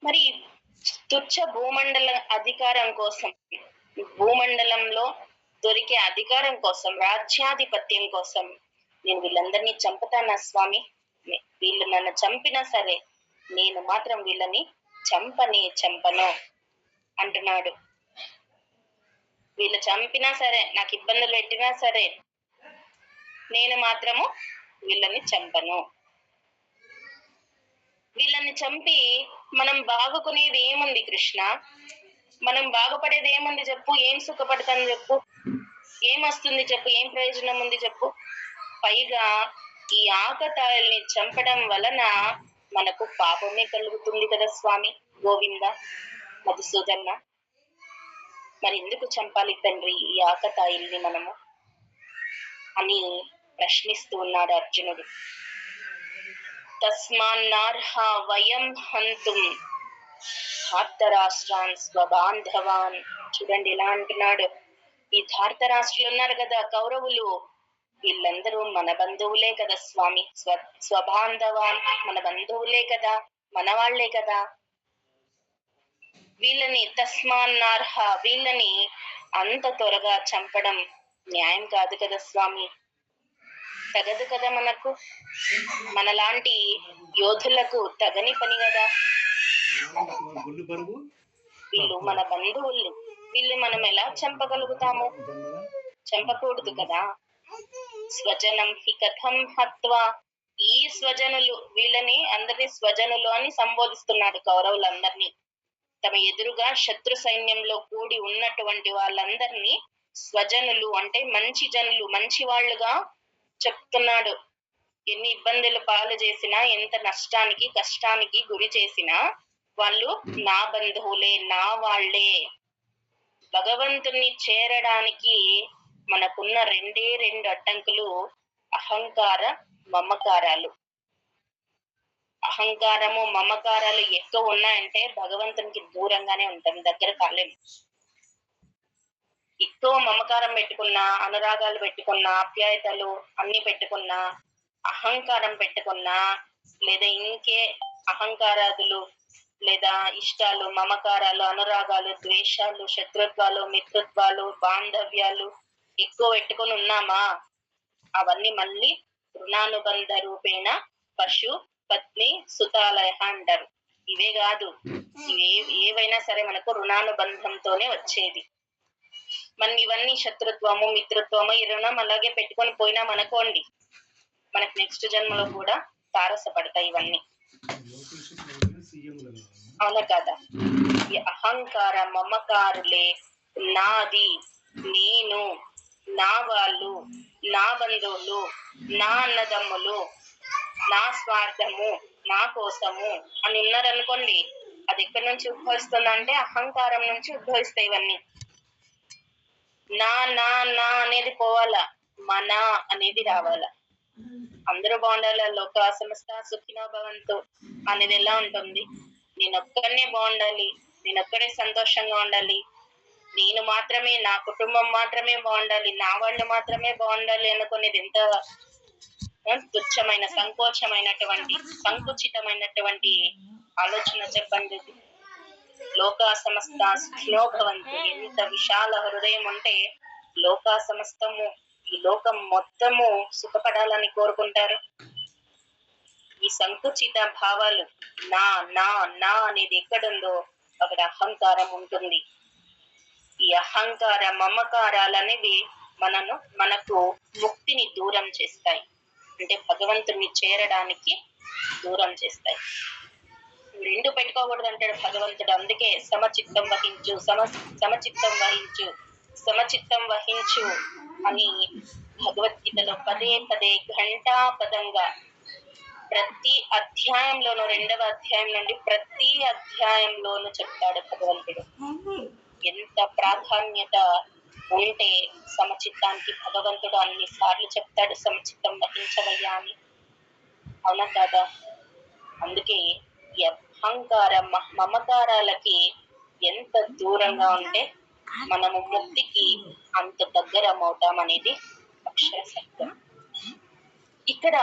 మరి తుచ్చ భూమండల అధికారం కోసం, భూమండలంలో దొరికే అధికారం కోసం, రాజ్యాధిపత్యం కోసం నేను వీళ్ళందరినీ చంపుతానా స్వామి? వీళ్ళు నన్ను చంపినా సరే నేను మాత్రం వీళ్ళని చంపను అంటున్నాడు. వీళ్ళు చంపినా సరే, నాకు ఇబ్బందులు పెట్టినా సరే నేను మాత్రము వీళ్ళని చంపను. వీళ్ళని చంపి మనం బాగుకునేది ఏముంది కృష్ణ? మనం బాగుపడేది ఏముంది చెప్పు? ఏం సుఖపడతాను చెప్పు? ఏమొస్తుంది చెప్పు? ఏం ప్రయోజనం ఉంది చెప్పు? పైగా ఈ ఆకతాయిల్ని చంపడం వలన మనకు పాపమే కలుగుతుంది కదా స్వామి గోవింద మధుసూదన్న. మరి ఎందుకు చంపాలి తండ్రి ఈ ఆకతాయిల్ని మనము అని ప్రశ్నిస్తూ ఉన్నాడు అర్జునుడు. తస్మాన్నార్హ వయం హంతుం ధార్తరాష్ట్రాన్ స్వబాంధవాన్. చూడండి ఎలా అంటున్నాడు. ఈ ధార్తరాష్ట్రులు ఉన్నారు కదా కౌరవులు, వీళ్ళందరూ మన బంధువులే కదా స్వామి. స్వబాంధవాన్ మన బంధువులే కదా, మన వాళ్లే కదా. వీళ్ళని తస్మాన్నార్హ, వీళ్ళని అంత త్వరగా చంపడం న్యాయం కాదు కదా స్వామి. తగదు కదా మనకు. మనలాంటి యోధులకు తగని పని కదా. వీళ్ళు మన బంధువులు, వీళ్ళు మనం ఎలా చంపగలుగుతాము? చంపకూడదు కదా. స్వజనం హి కథం హత్వా. ఈ స్వజనులు, వీళ్ళని అందరినీ స్వజనులు అని సంబోధిస్తున్నాడు కౌరవులందరినీ. తమ ఎదురుగా శత్రు సైన్యంలో కూడి ఉన్నటువంటి వాళ్ళందరినీ స్వజనులు అంటే మంచి జనులు, మంచి వాళ్ళుగా చెప్తున్నాడు. ఎన్ని ఇబ్బందులు పాలు చేసినా, ఎంత నష్టానికి కష్టానికి గురి చేసినా వాళ్ళు నా బంధువులే, నా వాళ్లే. భగవంతుణ్ణి చేరడానికి మనకున్న రెండు అడ్డంకులు అహంకార మమకారాలు. అహంకారము మమకారాలు ఎక్కువ ఉన్నాయంటే భగవంతునికి దూరంగానే ఉంటాం, దగ్గర కాలేము. ఎక్కువ మమకారం పెట్టుకున్నా, అనురాగాలు పెట్టుకున్నా, ఆప్యాయతలు అన్ని పెట్టుకున్నా, అహంకారం పెట్టుకున్నా, లేదా ఇంకే అహంకారాదులు లేదా ఇష్టాలు, మమకారాలు, అనురాగాలు, ద్వేషాలు, శత్రుత్వాలు, మిత్రుత్వాలు, బాంధవ్యాలు ఎక్కువ పెట్టుకొని ఉన్నామా, అవన్నీ మళ్ళీ రుణానుబంధ రూపేణ పశు పత్ని సుతాలయ అంటారు. ఇవే కాదు, ఏవైనా సరే మనకు రుణానుబంధంతోనే వచ్చేది. మనం ఇవన్నీ శత్రుత్వము, మిత్రుత్వము, ఈ రుణం అలాగే పెట్టుకొని పోయినాం అనుకోండి, మనకు నెక్స్ట్ జన్మలో కూడా తారసపడతాయి ఇవన్నీ. అవునా కదా. ఈ అహంకార మమకారులే నాది, నేను, నా వాళ్ళు, నా బంధువులు, నా అన్నదమ్ములు, నా స్వార్థము, నా కోసము అని ఉన్నారనుకోండి, అది ఎక్కడి నుంచి ఉద్భవిస్తుందంటే అహంకారం నుంచి ఉద్భవిస్తాయి ఇవన్నీ. నా నా నా అనేది పోవాలా, మన అనేది రావాలా. అందరూ బాగుండాలి, లోక సమస్త సుఖినో భవంతు అనేది ఎలా ఉంటుంది? నేనొక్కడనే బాగుండాలి, నేనొక్కడే సంతోషంగా ఉండాలి, నేను మాత్రమే, నా కుటుంబం మాత్రమే బాగుండాలి, నా వాళ్ళు మాత్రమే బాగుండాలి అనుకునేది ఎంత తుచ్చమైన, సంకోచమైనటువంటి, సంకుచితమైనటువంటి ఆలోచన చెప్పండి. లోకా సమస్త సుఖినో భవంతు. ఎంత విశాల హృదయం ఉంటే లోకా సమస్తము, ఈ లోకం మొత్తము సుఖపడాలని కోరుకుంటారు. ఈ సంకుచిత భావాలు, నా నా నా అనేది ఎక్కడుందో అక్కడ అహంకారం ఉంటుంది. ఈ అహంకార మమకారాలనేవి మనకు ముక్తిని దూరం చేస్తాయి, అంటే భగవంతుని చేరడానికి దూరం చేస్తాయి. రెండు పెట్టుకోకూడదు అంటాడు భగవంతుడు. అందుకే సమచిత్తం వహించు, సమచిత్తం వహించు, సమచిత్తం వహించు అని భగవద్గీతలో పదే పదే ఘంటాపదంగా ప్రతి అధ్యాయంలోనూ, 2వ అధ్యాయం నుండి ప్రతి అధ్యాయంలోనూ చెప్తాడు భగవంతుడు. ఎంత ప్రాధాన్యత ఉంటే సమచిత్తానికి భగవంతుడు అన్ని సార్లు చెప్తాడు, సమచిత్తం వహించవయ్యా అని. అవునా కాదా? అందుకే ఈ అహంకార మమకారాలకి ఎంత దూరంగా ఉంటే మనము ముక్తికి అంత దగ్గరమవుతాం అనేది అక్షర సత్యం. ఇక్కడ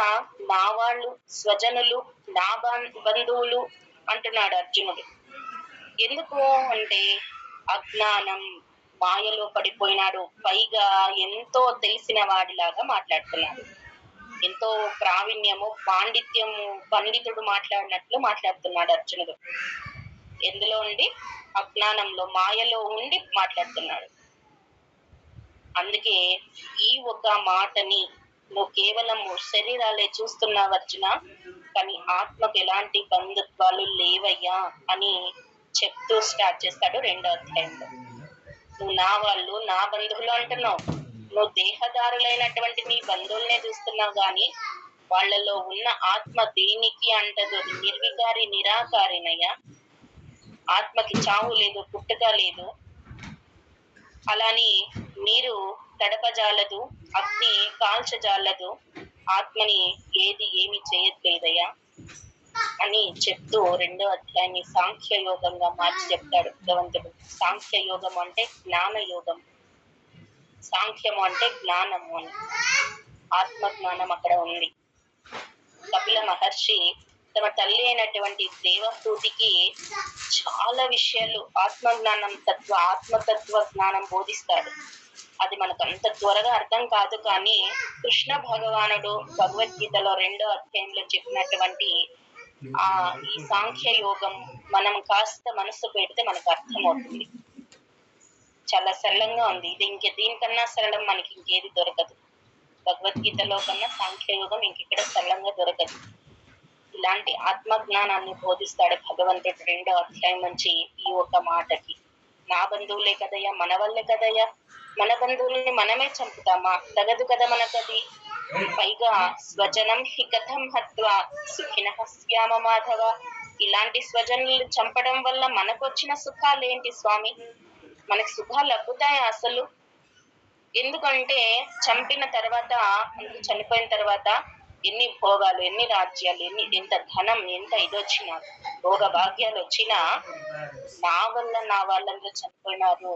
నా వాళ్ళు, స్వజనులు, నా బంధువులు అంటున్నాడు అర్జునుడు. ఎందుకు అంటే అజ్ఞానం, మాయలో పడిపోయినాడు. పైగా ఎంతో తెలిసిన వాడిలాగా మాట్లాడుతున్నాడు. ఎంతో ప్రావీణ్యము, పాండిత్యము, పండితుడు మాట్లాడినట్లు మాట్లాడుతున్నాడు అర్జునుడు. ఎందులో ఉండి? అజ్ఞానంలో, మాయలో ఉండి మాట్లాడుతున్నాడు. అందుకే ఈ ఒక మాటని నువ్వు కేవలము శరీరాలే చూస్తున్నావు అర్జున, కానీ ఆత్మకు ఎలాంటి బంధుత్వాలు లేవయ్యా అని చెప్తూ స్టార్ట్ చేస్తాడు 2వ అధ్యాయంలో. నువ్వు నా వాళ్ళు, నా బంధువులు అంటున్నావు. నువ్వు దేహదారులైనటువంటి నీ బంధువులనే చూస్తున్నావు, గాని వాళ్ళలో ఉన్న ఆత్మ దేనికి అంటదు. నిర్వికారి, నిరాకారినయ్యా. ఆత్మకి చావు లేదు, పుట్టుక లేదు. అలాని నీరు తడపజాలదు, అగ్ని కాల్చజాలదు, ఆత్మని ఏది ఏమి చేయట్లేదయ్యా అని చెప్తూ 2వ అధ్యాయాన్ని సాంఖ్య యోగంగా మార్చి చెప్తాడు భగవంతుడు. సాంఖ్య యోగం అంటే జ్ఞాన యోగం, సాంఖ్యము అంటే జ్ఞానము అని. ఆత్మ జ్ఞానం అక్కడ ఉంది. కపిల మహర్షి తమ తల్లి అయినటువంటి దేవహూతికి చాలా విషయాలు ఆత్మజ్ఞానం, ఆత్మతత్వ జ్ఞానం బోధిస్తాడు. అది మనకు అంత త్వరగా అర్థం కాదు, కానీ కృష్ణ భగవానుడు భగవద్గీతలో 2వ అధ్యాయంలో చెప్పినటువంటి ఈ సాంఖ్య యోగం మనం కాస్త మనసు పెడితే మనకు అర్థమవుతుంది. చాలా సరళంగా ఉంది. ఇది దీనికన్నా సరళం మనకి ఇంకేది దొరకదు. భగవద్గీతలో కన్నా సాంఖ్య యోగం ఇంకెక్కడ సరళంగా దొరకదు. ఇలాంటి ఆత్మజ్ఞానాన్ని బోధిస్తాడు భగవంతుడు 2వ అధ్యాయం నుంచి ఈ ఒక మాటకి. నా బంధువులే కదయ్యా, మన వాళ్ళే కదయ్యా, మన బంధువుల్ని మనమే చంపుతామా? తగదు కదా మనకది. పైగా స్వజనం హి కథం హత్వా సుఖినః స్యామ మాధవ. ఇలాంటి స్వజనులు చంపడం వల్ల మనకొచ్చిన సుఖాలేంటి స్వామి? మనకి సుఖాలు లబ్బుతాయా అసలు? ఎందుకంటే చంపిన తర్వాత, చనిపోయిన తర్వాత ఎన్ని భోగాలు, ఎన్ని రాజ్యాలు, ఎంత ధనం, ఎంత ఇదొచ్చినా, భోగ భాగ్యాలు వచ్చినా నా వల్ల నా వాళ్ళందరూ చనిపోయినారు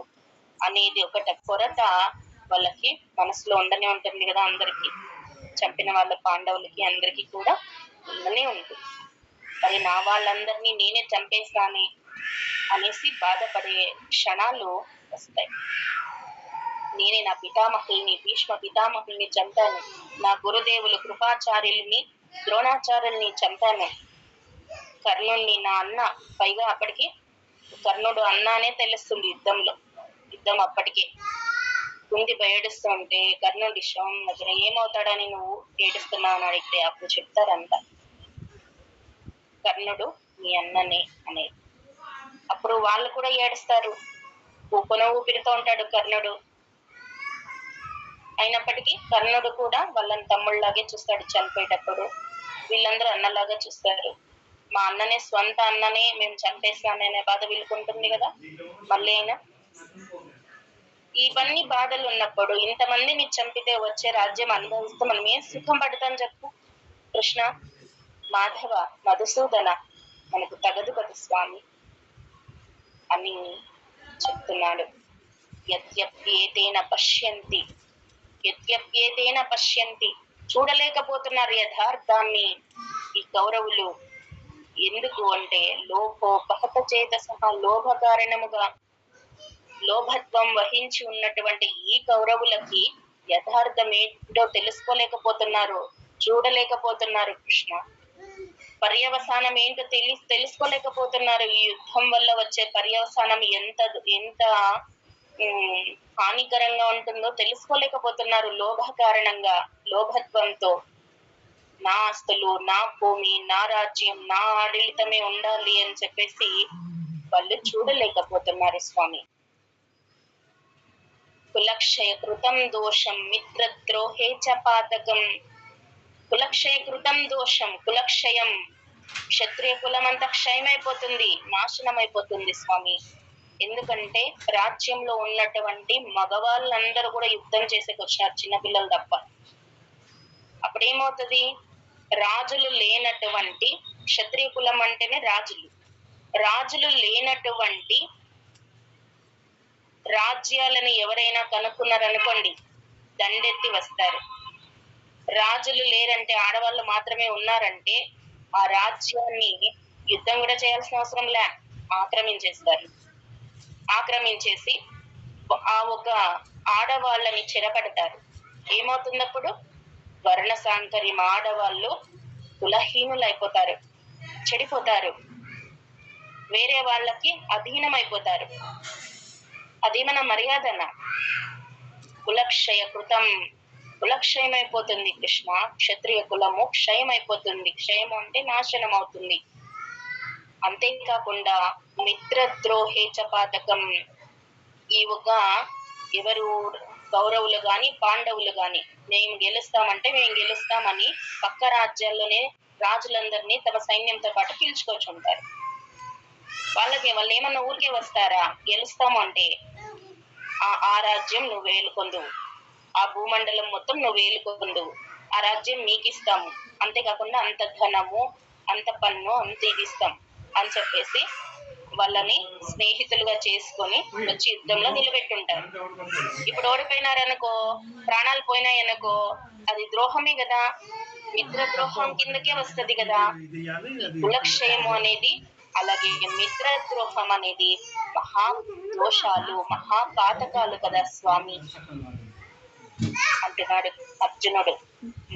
అనేది ఒకటి కొరత వాళ్ళకి మనసులో ఉండనే ఉంటుంది కదా. అందరికి చంపిన వాళ్ళ పాండవులకి అందరికి కూడా ఉండనే ఉంటుంది. మరి నా వాళ్ళందరినీ నేనే చంపేస్తానే అనేసి బాధపడే క్షణాలు వస్తాయి. నేనే నా పితామహుల్ని, భీష్మ పితామహుల్ని చంపాను, నా గురుదేవులు కృపాచార్యుల్ని, ద్రోణాచార్యుల్ని చంపాను, కర్ణుల్ని, నా అన్న. పైగా అప్పటికి కర్ణుడు అన్నానే తెలుస్తుంది యుద్ధంలో. యుద్ధం అప్పటికే కుంది ఏడుస్తూ ఉంటే కర్ణుడి శవం దగ్గర ఏమవుతాడని నువ్వు ఏడుస్తున్నావు అని అడిగితే అప్పుడు చెప్తారంట, కర్ణుడు మీ అన్ననే అనేది. అప్పుడు వాళ్ళు కూడా ఏడుస్తారు. ఊపిన ఊపిరితో ఉంటాడు కర్ణుడు. అయినప్పటికీ కర్ణుడు కూడా వాళ్ళని తమ్ముళ్ళలాగే చూస్తాడు. చనిపోయేటప్పుడు వీళ్ళందరూ అన్నలాగా చూస్తారు. మా అన్ననే, స్వంత అన్ననే మేము చంపేస్తాననే బాధ వీళ్ళుకుంటుంది కదా. మళ్ళీ అయినా ఇవన్నీ బాధలు ఉన్నప్పుడు ఇంతమందిని చంపితే వచ్చే రాజ్యం అనుభవిస్తూ మనం ఏం సుఖం పడతాం చెప్పు? కృష్ణ, మాధవ, మధుసూదన, మనకు తగదు కదా స్వామి అని చెప్తున్నాడు. యద్యప్యేతేన పశ్యంతి, యద్యప్యేతేన పశ్యంతి. చూడలేకపోతున్నారు యథార్థాన్ని ఈ కౌరవులు. ఎందుకు అంటే లోభోపహత చేతసః, లోభ కారణముగా లోభత్వం వహించి ఉన్నటువంటి ఈ కౌరవులకి యథార్థం ఏంటో తెలుసుకోలేకపోతున్నారు, చూడలేకపోతున్నారు కృష్ణ. పర్యవసానం ఏంటో తెలుసుకోలేకపోతున్నారు. ఈ యుద్ధం వల్ల వచ్చే పర్యవసానం ఎంత ఎంత హానికరంగా ఉంటుందో తెలుసుకోలేకపోతున్నారు. లోభ కారణంగా, లోభత్వంతో నా ఆస్తులు, నా భూమి, నా రాజ్యం, నా ఆడళితమే ఉండాలి అని చెప్పేసి వాళ్ళు చూడలేకపోతున్నారు స్వామి. కులక్షయ కృతం దోషం మిత్రద్రోహే చ పాతకం. కులక్షయ కృతం దోషం, కులక్షయం, క్షత్రియ కులం అంతా క్షయమైపోతుంది, నాశనం అయిపోతుంది స్వామి. ఎందుకంటే రాజ్యంలో ఉన్నటువంటి మగవాళ్ళందరూ కూడా యుద్ధం చేసేకి వచ్చినారు, చిన్నపిల్లలు తప్ప. అప్పుడేమవుతుంది? రాజులు లేనటువంటి, క్షత్రియ కులం అంటేనే రాజులు, రాజులు లేనటువంటి రాజ్యాలని ఎవరైనా కనుక్కున్నారనుకోండి, దండెత్తి వస్తారు. రాజులు లేరంటే, ఆడవాళ్ళు మాత్రమే ఉన్నారంటే ఆ రాజ్యాన్ని యుద్ధం కూడా చేయాల్సిన అవసరం లే. ఆక్రమించేస్తారు. ఆక్రమించేసి ఆ ఒక ఆడవాళ్ళని చెరపడతారు. ఏమవుతుందప్పుడు? వర్ణ సాంకర్యం, ఆడవాళ్ళు కులహీనులైపోతారు, చెడిపోతారు, వేరే వాళ్ళకి అధీనమైపోతారు. అది మన మర్యాదన. కులక్షయ కృతం, కులక్షయమైపోతుంది కృష్ణ. క్షత్రియ కులము క్షయమైపోతుంది. క్షయం అంటే నాశనం అవుతుంది. అంతేకాకుండా మిత్రద్రోహే చ పాతకం. ఈ ఒక ఎవరు కౌరవులు గాని పాండవులు గాని మేము గెలుస్తామంటే మేము గెలుస్తామని పక్క రాజ్యాల్లోనే రాజులందరినీ తమ సైన్యంతో పాటు పిలుచుకొచ్చుంటారు. వాళ్ళు ఏమన్నా ఊరికే వస్తారా? గెలుస్తాము అంటే ఆ రాజ్యం నువ్వు వేలుకొందువు, ఆ భూమండలం మొత్తం నువ్వు వేలుకొందువు, ఆ రాజ్యం నీకిస్తాము, అంతేకాకుండా అంత ధనము, అంత పన్ను, అంత ఇది ఇస్తాం అని చెప్పేసి వాళ్ళని స్నేహితులుగా చేసుకొని వచ్చి యుద్ధంలో నిలబెట్టుంటారు. ఇప్పుడు ఓడిపోయినారనుకో, ప్రాణాలు పోయినాయనుకో, అది ద్రోహమే కదా, మిత్ర ద్రోహం కిందకే వస్తది కదా. కులక్షయము అనేది అలాగే మిత్రద్రోహం అనేది మహా దోషాలు, మహాపాతకాలు కదా స్వామి అంటున్నాడు అర్జునుడు.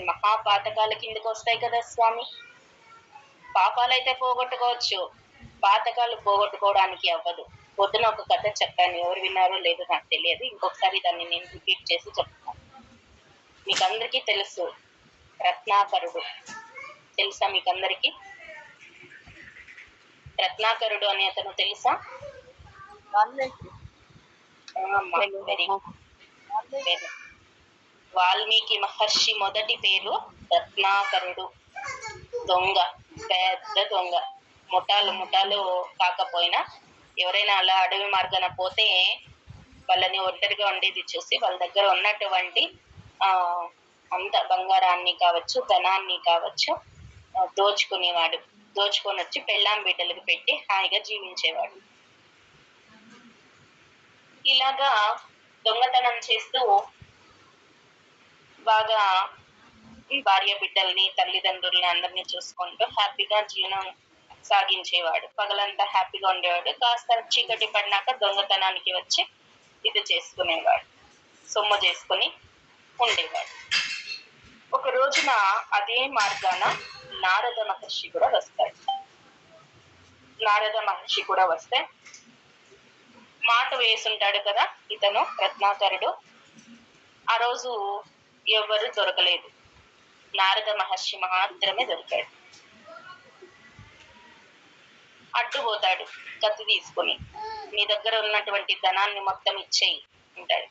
మహాపాతకాల కిందకి వస్తాయి కదా స్వామి. పాపాలైతే పోగొట్టుకోవచ్చు, పాతకాలు పోగొట్టుకోవడానికి అవ్వదు. పొద్దున ఒక కథ చెప్పాను, ఎవరు విన్నారో లేదో నాకు తెలియదు, ఇంకొకసారి దాన్ని నేను రిపీట్ చేసి చెప్తాను. మీకు అందరికీ తెలుసు రత్నాకరుడు, తెలుసా మీకందరికి? రత్నాకరుడు అని అతను తెలుసా? వాల్మీకి మహర్షి మొదటి పేరు రత్నాకరుడు. దొంగ, పెద్ద దొంగ. ముఠాలు కాకపోయినా ఎవరైనా అలా అడవి మార్గాన పోతే వాళ్ళని ఒంటరిగా ఉండేది చూసి వాళ్ళ దగ్గర ఉన్నటువంటి అంత బంగారాన్ని కావచ్చు, ధనాన్ని కావచ్చు దోచుకునేవాడు. దోచుకొని వచ్చి పెళ్ళాం బిడ్డలకు పెట్టి హాయిగా జీవించేవాడు. ఇలాగా దొంగతనం చేస్తూ బాగా భార్య బిడ్డల్ని, తల్లిదండ్రుల్ని అందరినీ చూసుకుంటూ హ్యాపీగా జీవనం సాగించేవాడు. పగలంతా హ్యాపీగా ఉండేవాడు. కాస్త చీకటి పడినాక దొంగతనానికి వచ్చి ఇది చేసుకునేవాడు, సొమ్ము చేసుకుని ఉండేవాడు. ఒక రోజున అదే మార్గాన నారద మహర్షి కూడా వస్తాడు. నారద మహర్షి కూడా వస్తే మాట వేసుంటాడు కదా ఇతను రత్నాకరుడు. ఆ రోజు ఎవరు దొరకలేదు, నారద మహర్షి మాత్రమే దొరికాడు. అడ్డుపోతాడు కత్తి తీసుకుని, నీ దగ్గర ఉన్నటువంటి ధనాన్ని మొత్తం ఇచ్చేయి అంటాడు.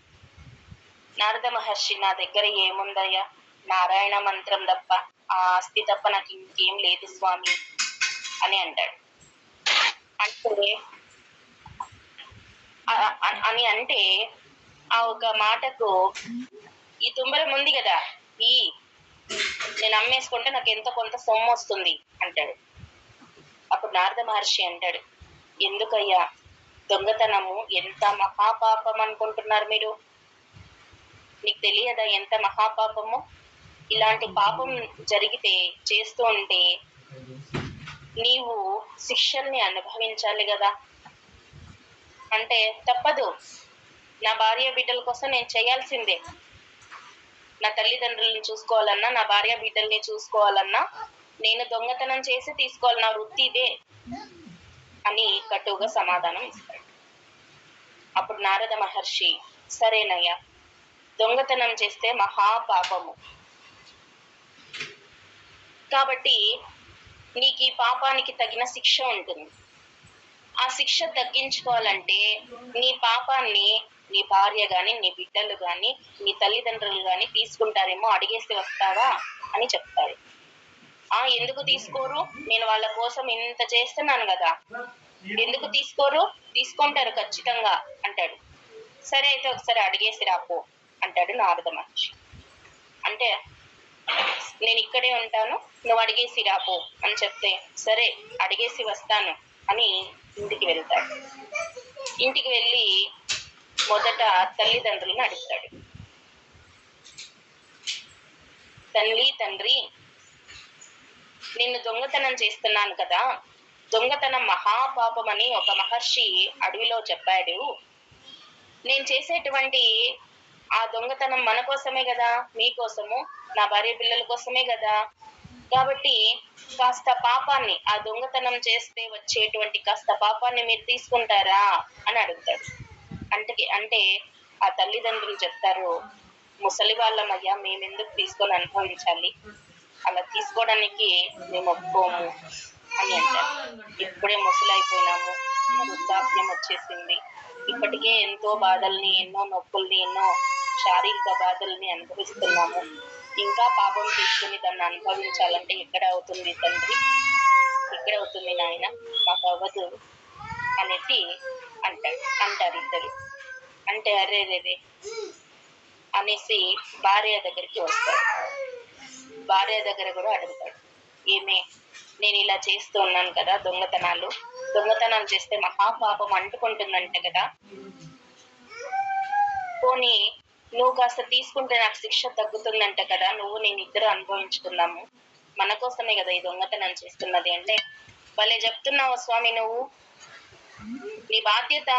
నారద మహర్షి, నా దగ్గర ఏముందయ్యా, నారాయణ మంత్రం తప్ప, ఆ ఆస్తి తప్ప నాకు ఇంకేం లేదు స్వామి అని అంటాడు. అంటే ఆ ఒక మాటకు ఈ తుంబరం ఉంది కదా, నేను అమ్మేసుకుంటే నాకు ఎంతో కొంత సొమ్ము వస్తుంది అంటాడు. అప్పుడు నారద మహర్షి అంటాడు, ఎందుకయ్యా, దొంగతనము ఎంత మహాపాపం అనుకుంటున్నారు మీరు? నీకు తెలియదా ఎంత మహాపాపము? ఇలాంటి పాపం జరిగితే, చేస్తూ ఉంటే నీవు శిక్షల్ని అనుభవించాలి కదా. అంటే తప్పదు, నా భార్య బిడ్డల కోసం నేను చేయాల్సిందే. నా తల్లిదండ్రులను చూసుకోవాలన్నా, నా భార్య బిడ్డల్ని చూసుకోవాలన్నా నేను దొంగతనం చేసి తీసుకోవాలి, నా వృత్తి ఇదే అని కటువుగా సమాధానం ఇస్తాడు. అప్పుడు నారద మహర్షి, సరేనయ్యా, దొంగతనం చేస్తే మహాపాపము కాబట్టి నీకు ఈ పాపానికి తగిన శిక్ష ఉంటుంది. ఆ శిక్ష తగ్గించుకోవాలంటే నీ పాపాన్ని నీ భార్య గాని, నీ బిడ్డలు గాని, నీ తల్లిదండ్రులు గాని తీసుకుంటారేమో, అడిగేసి వస్తావా అని చెప్తారు. ఎందుకు తీసుకోరు? నేను వాళ్ళ కోసం ఇంత చేస్తున్నాను కదా, ఎందుకు తీసుకోరు? తీసుకుంటారు ఖచ్చితంగా అంటాడు. సరే అయితే ఒకసారి అడిగేసి రాపో అంటాడు నారద మహర్షి. అంటే నేను ఇక్కడే ఉంటాను, నువ్వు అడిగేసి రాపో అని చెప్తే, సరే అడిగేసి వస్తాను అని ఇంటికి వెళ్తాడు. ఇంటికి వెళ్ళి మొదట తల్లిదండ్రులను అడుగుతాడు. తండ్రి, నిన్ను దొంగతనం చేస్తున్నాను కదా, దొంగతనం మహాపాపమని ఒక మహర్షి అడవిలో చెప్పాడు. నేను చేసేటువంటి ఆ దొంగతనం మన కోసమే కదా, మీకోసము, నా భార్య పిల్లల కోసమే కదా. కాబట్టి కాస్త పాపాన్ని, ఆ దొంగతనం చేస్తే వచ్చేటువంటి కాస్త పాపాన్ని మీరు తీసుకుంటారా అని అడుగుతాడు. అంటే ఆ తల్లిదండ్రులు చెప్తారు, ముసలి వాళ్ళమయ్యా, మేమెందుకు తీసుకొని అనుభవించాలి, అలా తీసుకోవడానికి మేము ఒప్పుకోము అని అంటారు. ఇప్పుడే ముసలైపోయినాము, వృద్ధాప్యం వచ్చేసింది, ఇప్పటికే ఎంతో బాధల్ని, ఎన్నో నొప్పుల్ని, ఎన్నో శారీరక బాధల్ని అనుభవిస్తున్నాము, ఇంకా పాపం తీసుకుని దాన్ని అనుభవించాలంటే ఎక్కడ అవుతుంది తండ్రి, ఎక్కడ అవుతుంది నాయన, మాకు అవ్వదు అనేసి అంటారు ఇద్దరు. అంటే అరే రే అనేసి భార్య దగ్గరికి వస్తాడు. భార్య దగ్గర కూడా అడుగుతాడు, ఏమే, నేను ఇలా చేస్తూ ఉన్నాను కదా, దొంగతనాలు చేస్తే మహాపాపం అంటుకుంటుందంట కదా, పోనీ నువ్వు కాస్త తీసుకుంటే నాకు శిక్ష తగ్గుతుందంట కదా, నువ్వు నేను ఇద్దరు అనుభవించుకున్నాము, మన కోసమే కదా ఈ దొంగతనం చేస్తున్నది అంటే, భలే చెప్తున్నావు స్వామి, నువ్వు నీ బాధ్యత,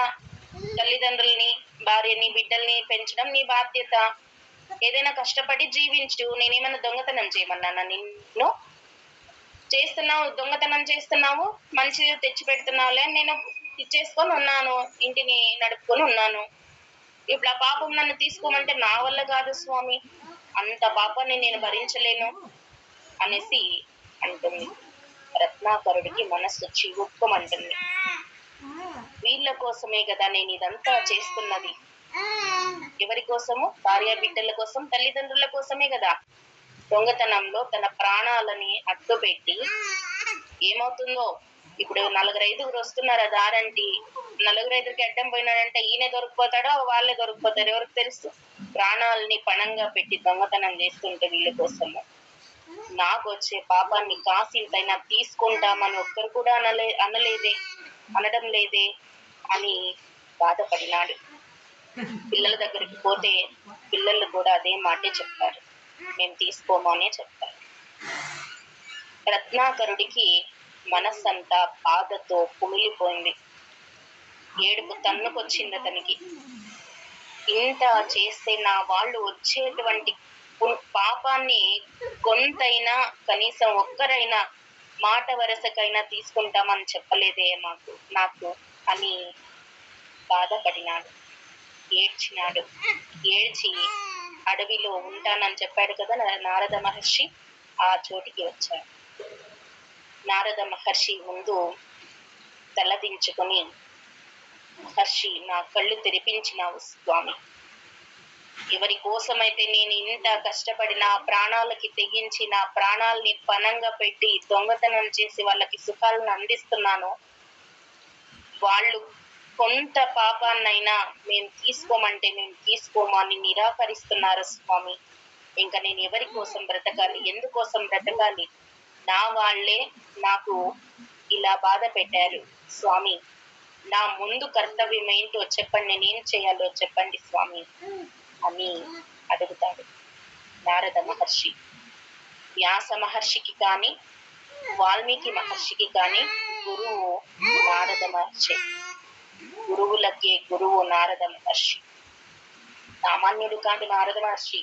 తల్లిదండ్రుల్ని, భార్యని, బిడ్డల్ని పెంచడం నీ బాధ్యత, ఏదైనా కష్టపడి జీవించు, నేనేమైనా దొంగతనం చేయమన్నానా నిన్ను? చేస్తున్నావు, దొంగతనం చేస్తున్నావు, మంచిది తెచ్చి పెడుతున్నావులే, నేను ఇచ్చేసుకొని ఉన్నాను, ఇంటిని నడుపుకొని ఉన్నాను, ఇప్పుడు ఆ పాపం నన్ను తీసుకోమంటే నా వల్ల కాదు స్వామి, అంత పాపాన్ని నేను భరించలేను అనేసి అంటుంది. రత్నాకరుడికి మనస్సు చివుక్కుమంటుంది. వీళ్ళ కోసమే కదా నేను ఇదంతా చేస్తున్నది, ఎవరి కోసము? భార్య బిడ్డల కోసం, తల్లిదండ్రుల కోసమే కదా. దొంగతనంలో తన ప్రాణాలని అడ్డుపెట్టి ఏమవుతుందో, ఇప్పుడు 4-5 వస్తున్నారు ఆ దారంటి, 4-5కి అడ్డం పోయినాడంటే ఈయన దొరికిపోతాడో వాళ్ళే దొరికిపోతారు, ఎవరికి తెలుసు. ప్రాణాలని పణంగా పెట్టి దొంగతనం చేస్తుంటే వీళ్ళ కోసము నాకు వచ్చే పాపాన్ని కాసింతైనా తీసుకుంటామని ఒక్కరు కూడా అనడం లేదే అని బాధపడినాడు. పిల్లల దగ్గరికి పోతే పిల్లలు కూడా అదే మాటే చెప్తారు, మేము తీసుకోము అనే చెప్తారు. రత్నాకరుడికి మనస్సంతా బాధతో కుమిలిపోయింది, ఏడుపు తన్నుకొచ్చింది అతనికి. ఇంత చేస్తే నా వాళ్ళు వచ్చేటువంటి పాపాన్ని కొంతైనా, కనీసం ఒక్కరైనా మాట వరసకైనా తీసుకుంటామని చెప్పలేదే నాకు అని బాధపడినాడు, ఏడ్చినాడు. ఏడ్చి అడవిలో ఉంటానని చెప్పాడు కదా నారద మహర్షి, ఆ చోటికి వచ్చాడు. నారద మహర్షి ముందు తలదించుకొని, మహర్షి, నా కళ్ళు తెరిపించినావు స్వామి, ఎవరి కోసమైతే నేను ఇంత కష్టపడి నా ప్రాణాలకి తెగించి, నా ప్రాణాలని పణంగా పెట్టి దొంగతనం చేసి వాళ్ళకి సుఖాలను అందిస్తున్నాను, వాళ్ళు కొంత పాపాన్నైనా మేము తీసుకోమంటే మేము తీసుకోము అని నిరాకరిస్తున్నారు స్వామి. ఇంకా నేను ఎవరి కోసం బ్రతకాలి, ఎందుకోసం బ్రతకాలి? నా వాళ్ళే నాకు ఇలా బాధ పెట్టారు స్వామి, నా ముందు కర్తవ్యం ఏంటో చెప్పండి, నేనేం చేయాలో చెప్పండి స్వామి అని అడుగుతాడు నారద మహర్షి. వ్యాస మహర్షికి కానీ, వాల్మీకి మహర్షికి కానీ గురువు నారద మహర్షి. గురువులకే గురువు నారద మహర్షి, సామాన్యుడు కాదు నారద మహర్షి.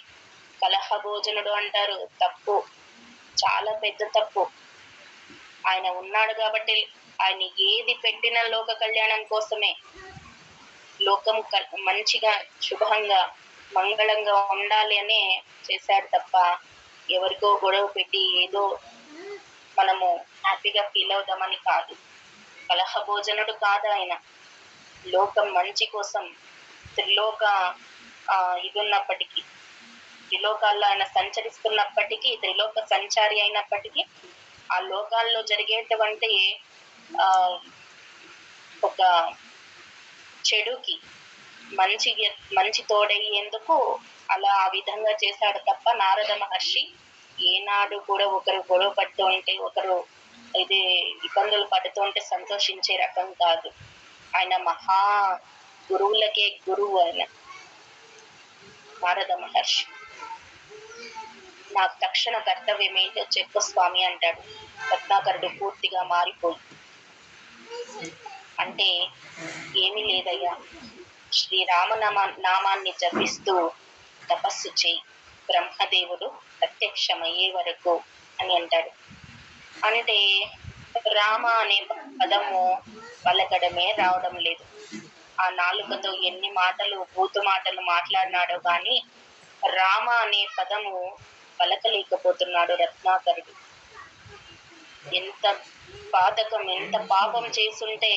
కలహ భోజనుడు అంటారు, తప్పు, చాలా పెద్ద తప్పు. ఆయన ఉన్నాడు కాబట్టి, ఆయన ఏది పెట్టినా లోక కళ్యాణం కోసమే, లోకం మంచిగా, శుభంగా, మంగళంగా ఉండాలి అనే చేశాడు తప్ప ఎవరికో గొడవ పెట్టి ఏదో మనము హ్యాపీగా ఫీల్ అవుదామని కాదు. కలహ భోజనుడు కాదు ఆయన, లోకం మంచి కోసం, త్రిలోక ఇది ఉన్నప్పటికీ, త్రిలోకాల్లో ఆయన సంచరిస్తున్నప్పటికీ, త్రిలోక సంచారి అయినప్పటికీ, ఆ లోకాల్లో జరిగేటువంటి ఒక చెడుకి మంచి తోడయ్యేందుకు అలా ఆ విధంగా చేశాడు తప్ప, నారద మహర్షి ఏనాడు కూడా ఒకరు గొడవ పడుతూ ఉంటే, ఒకరు ఇది ఇబ్బందులు పడుతూ ఉంటే సంతోషించే రకం కాదు. ఆయన మహా గురువులకే గురువు ఆయన నారద మహర్షి. నాకు తక్షణ కర్తవ్యం ఏంటో చెప్పు స్వామి అంటాడు. రత్నాకరుడు పూర్తిగా మారిపోయి, అంటే ఏమీ లేదయ్యా, నామాన్ని జపిస్తూ తపస్సు చేయి, బ్రహ్మదేవుడు ప్రత్యక్షమయ్యే వరకు అని అంటాడు. అంటే రామ అనే పదము పలకడమే రావడం లేదు. ఆ నాలుకతో ఎన్ని మాటలు బూతు మాటలు మాట్లాడినాడో కానీ రామ అనే పదము పలకలేకపోతున్నాడు రత్నాకరుడు. ఎంత పాతకం, ఎంత పాపం చేసుంటే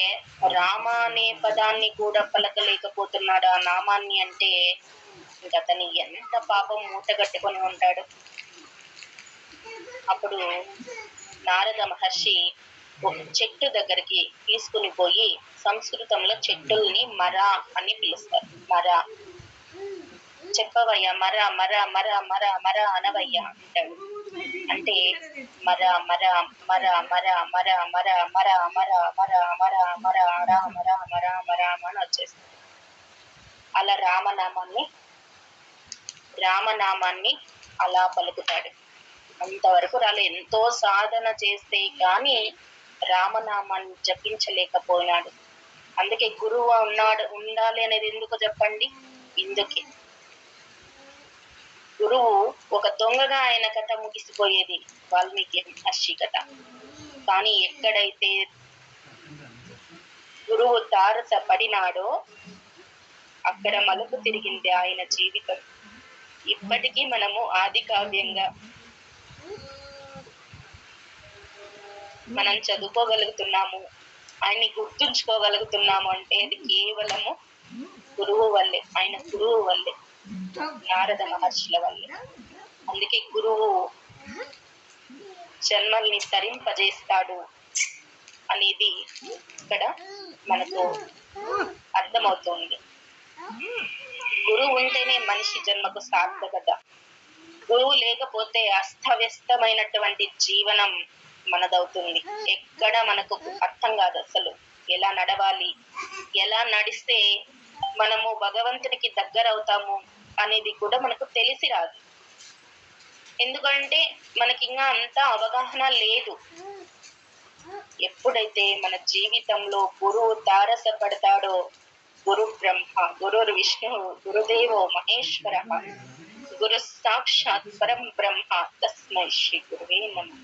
రామ అనే పదాన్ని కూడా పలకలేకపోతున్నాడు ఆ నామాన్ని అంటే ఇంక అతని ఎంత పాపం మూటగట్టుకొని ఉంటాడు. అప్పుడు నారద మహర్షి ఒక చెట్టు దగ్గరికి తీసుకుని పోయి, సంస్కృతంలో చెట్టుల్ని మర అని పిలుస్తారు. మర, చెప్పవయ్యా మర మర మర మర మర అనవయ్యా అంటాడు. అంటే మర మర మర మర మర మర మర మర మర మర మర రామ రామ రామ రామ అని వచ్చేస్తుంది. అలా రామనామాన్ని అలా పలుకుతాడు. అంతవరకు రాలే, ఎంతో సాధన చేస్తే కానీ రామనామాన్ని జపించలేకపోయినాడు. అందుకే గురువు ఉండాలి అనేది ఎందుకు చెప్పండి? ఇందుకే. గురువు ఒక దొంగగా ఆయన కథ ముగిసిపోయేది, వాల్మీకి మహర్షి కథ. కానీ ఎక్కడైతే గురువు తారస పడినాడో అక్కడ మలుపు తిరిగింది ఆయన జీవితం. ఇప్పటికీ మనము ఆది కావ్యంగా మనం చదువుకోగలుగుతున్నాము, ఆయన్ని గుర్తుంచుకోగలుగుతున్నాము అంటే అది కేవలము గురువు వల్లే, ఆయన గురువు వల్లే, నారద మహర్షుల వల్లే. అందుకే గురువు జన్మల్ని తరింపజేస్తాడు అనేది ఇక్కడ మనకు అర్థమవుతుంది. గురువు ఉంటేనే మనిషి జన్మకు సార్థకత. గురువు లేకపోతే అస్తవ్యస్తమైనటువంటి జీవనం మనదవుతుంది. ఎక్కడ మనకు అర్థం కాదు అసలు ఎలా నడవాలి, ఎలా నడిస్తే మనము భగవంతునికి దగ్గర అవుతాము అనేది కూడా మనకు తెలిసి రాదు. ఎందుకంటే మనకి ఇంకా అంత అవగాహన లేదు. ఎప్పుడైతే మన జీవితంలో గురువు తారసపడతాడో, గురు బ్రహ్మ గురుర్ విష్ణు గురుదేవో మహేశ్వర గురు సాక్షాత్ పరం బ్రహ్మ తస్మై శ్రీ గురువే నమః.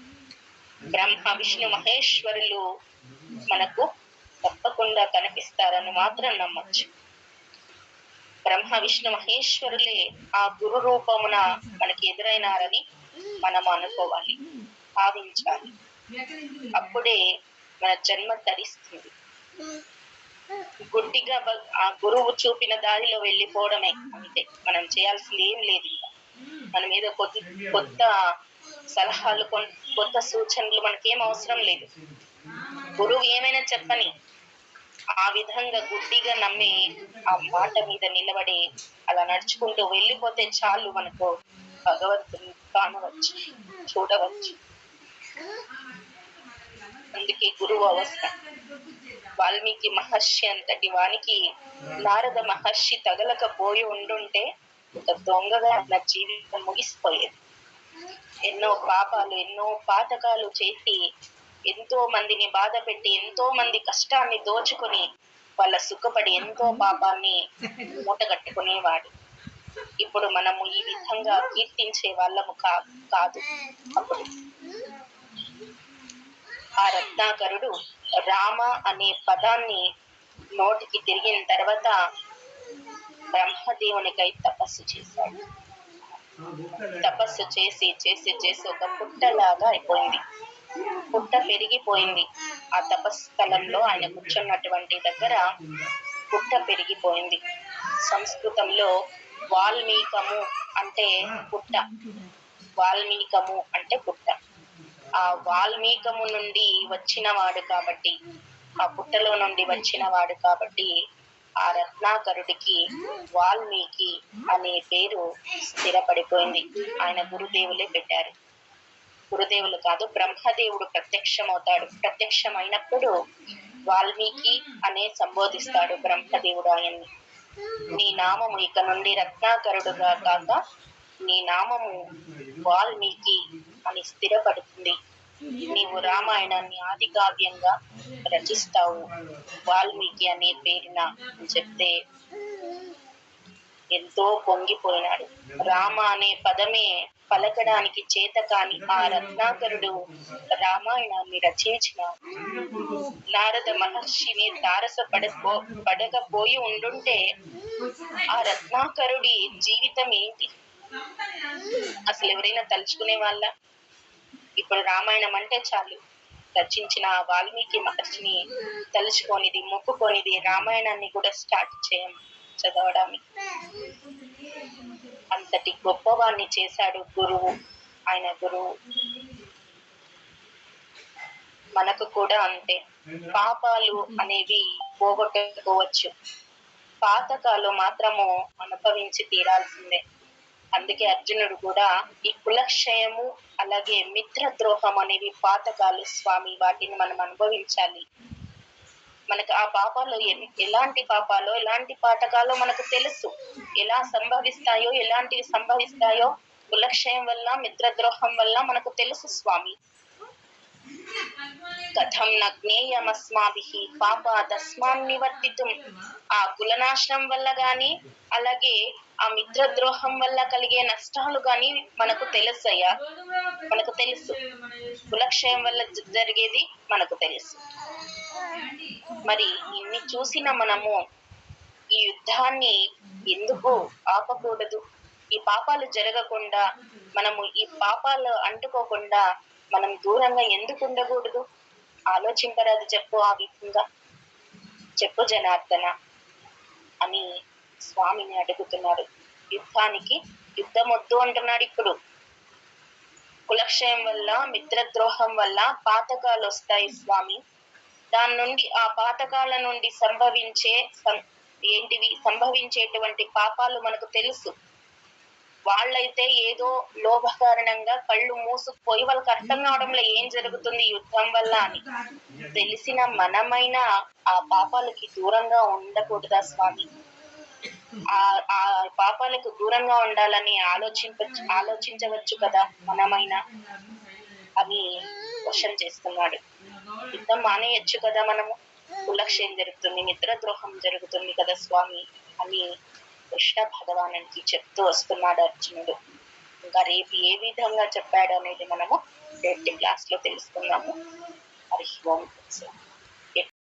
బ్రహ్మ విష్ణు మహేశ్వరులు మనకు తప్పకుండా కనిపిస్తారని మాత్రం నమ్మచ్చు. బ్రహ్మ విష్ణు మహేశ్వరులే ఆ గురు రూపమున మనకి ఎదురైనారని మనం అనుకోవాలి, భావించాలి. అప్పుడే మన జన్మ తరిస్తుంది. గుడ్డిగా ఆ గురువు చూపిన దారిలో వెళ్ళిపోవడమే అంతే. మనం చేయాల్సింది ఏం లేదు. ఇంకా మనం ఏదో కొత్త సలహాలు, కొత్త సూచనలు మనకేం అవసరం లేదు. గురువు ఏమైనా చెప్పని ఆ విధంగా గుడ్డిగా నమ్మి ఆ మాట మీద నిలబడి అలా నడుచుకుంటూ వెళ్ళిపోతే చాలు, మనకు భగవంతుని కానవచ్చు, చూడవచ్చు. అందుకే గురువు అవసరం. వాల్మీకి మహర్షి అంతటి వానికి నారద మహర్షి తగలకపోయి ఉండుంటే ఒక దొంగగా నా జీవితం ముగిసిపోయేది. ఎన్నో పాపాలు, ఎన్నో పాతకాలు చేసి, ఎంతో మందిని బాధ పెట్టి, ఎంతో మంది కష్టాన్ని దోచుకొని వాళ్ళ సుఖపడి ఎంతో పాపాన్ని మూటగట్టుకునేవాడు. ఇప్పుడు మనము ఈ విధంగా కీర్తించే వాళ్ళము కాదు. అప్పుడు ఆ రత్నాకరుడు రామ అనే పదాన్ని నోటికి తిరిగిన తర్వాత బ్రహ్మదేవునికై తపస్సు చేశాడు. తపస్సు చేసి చేసి చేసి ఒక పుట్టలాగా అయిపోయింది. పుట్ట పెరిగిపోయింది. ఆ తపస్స్థలంలో ఆయన కూర్చున్నటువంటి దగ్గర పుట్ట పెరిగిపోయింది. సంస్కృతంలో వాల్మీకము అంటే పుట్ట, వాల్మీకము అంటే పుట్ట. ఆ వాల్మీకము నుండి వచ్చినవాడు కాబట్టి, ఆ పుట్టలో నుండి వచ్చినవాడు కాబట్టి ఆ రత్నాకరుడికి వాల్మీకి అనే పేరు స్థిరపడిపోయింది. ఆయన గురుదేవులే పెట్టారు. గురుదేవులు కాదు, బ్రహ్మదేవుడు ప్రత్యక్షమవుతాడు. ప్రత్యక్షమైనప్పుడు వాల్మీకి అనే సంబోధిస్తాడు బ్రహ్మదేవుడు ఆయన్ని. నీ నామము ఇక నుండి రత్నాకరుడుగా కాక నీ నామము వాల్మీకి అని స్థిరపడుతుంది నీవు రామాయణాన్ని ఆది కావ్యంగా రచిస్తావు వాల్మీకి అనే పేరున అని చెప్తే ఎంతో పొంగిపోయినాడు. రామ అనే పదమే పలకడానికి చేత కాని ఆ రత్నాకరుడు రామాయణాన్ని రచించిన నారద మహర్షిని పడకపోయి ఉండుంటే ఆ రత్నాకరుడి జీవితం ఏంటి? అసలు ఎవరైనా తలుచుకునే వాళ్ళ? ఇప్పుడు రామాయణం అంటే చాలు రచించిన ఆ వాల్మీకి మహర్షిని తలుచుకొనిది మొక్కుకొనిది రామాయణాన్ని కూడా స్టార్ట్ చేయం చదవడానికి. అంతటి గొప్పవాణ్ణి చేశాడు గురువు. ఆయన గురువు. మనకు కూడా అంతే. పాపాలు అనేవి పోగొట్టుకోవచ్చు, పాతకాలు మాత్రము అనుభవించి తీరాల్సిందే. అందుకే అర్జునుడు కూడా ఈ కులక్షయము అలాగే మిత్రద్రోహం అనేవి పాతకాలు స్వామి, వాటిని మనం అనుభవించాలి. మనకు ఆ పాపాలు ఎలాంటి పాపాలో ఎలాంటి పాతకాలో మనకు తెలుసు, ఎలా సంభవిస్తాయో ఎలాంటివి సంభవిస్తాయో కులక్షయం వల్ల మిత్రద్రోహం వల్ల మనకు తెలుసు స్వామి. కథం న జ్ఞేయమస్మాభిః పాపాదస్మాన్ నివర్తితుం. ఆ కులనాశనం వల్ల గాని అలాగే ఆ మిత్రద్రోహం వల్ల కలిగే నష్టాలు గాని మనకు తెలుసయ్యా, మనకు తెలుసు. కులక్షయం వల్ల జరిగేది మనకు తెలుసు. మరి ఇన్ని చూసిన మనము ఈ యుద్ధాన్ని ఎందుకు ఆపకూడదు? ఈ పాపాలు జరగకుండా, మనము ఈ పాపాలు అంటుకోకుండా మనం దూరంగా ఎందుకు ఉండకూడదు? ఆలోచింపరాదు చెప్పు. ఆ విధంగా చెప్పు జనార్దన అని స్వామిని అడుగుతున్నాడు. యుద్ధం వద్దు అంటున్నాడు. ఇప్పుడు కులక్షయం వల్ల మిత్రద్రోహం వల్ల పాతకాలు వస్తాయి స్వామి. దాని నుండి ఆ పాతకాల నుండి సంభవించేటువంటి పాపాలు మనకు తెలుసు. వాళ్ళైతే ఏదో లోభ కారణంగా కళ్ళు మూసుకుపోయి వాళ్ళకి అర్థం కావడంలో ఏం జరుగుతుంది యుద్ధం వల్ల అని. తెలిసిన మనమైనా ఆ పాపాలకి దూరంగా ఉండకూడదా స్వామి? ఆ పాపాలకు దూరంగా ఉండాలని ఆలోచించవచ్చు కదా మనమైనా అని క్వశ్చన్ చేస్తున్నాడు. యుద్ధం మానేయచ్చు కదా మనము? కులక్షయం జరుగుతుంది, మిత్రద్రోహం జరుగుతుంది కదా స్వామి అని కృష్ణ భగవానునికి చెప్తూ వస్తున్నాడు అర్జునుడు. ఇంకా రేపు ఏ విధంగా చెప్పాడు అనేది మనము రేపటి క్లాస్ లో తెలుసుకుందాము. హరి ఓం.